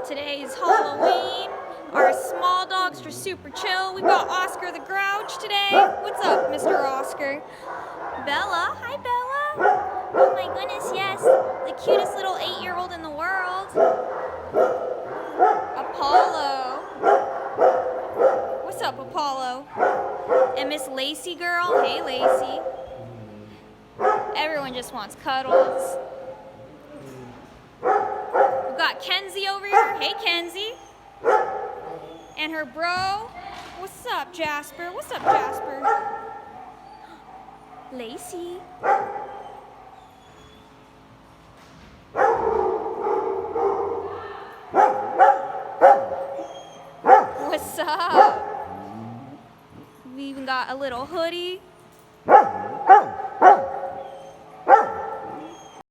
Today is Halloween. Our small dogs are super chill. We've got Oscar the Grouch today. What's up, Mr. Oscar? Bella. Hi, Bella. Oh my goodness, yes. The cutest little 8-year-old in the world. Apollo. What's up, Apollo? And Miss Lacey girl. Hey, Lacey. Everyone just wants cuddles. We've got Kenzie over here. Hey, Kenzie. And her bro. What's up, Jasper? What's up, Jasper? Lacey. What's up? We even got a little hoodie.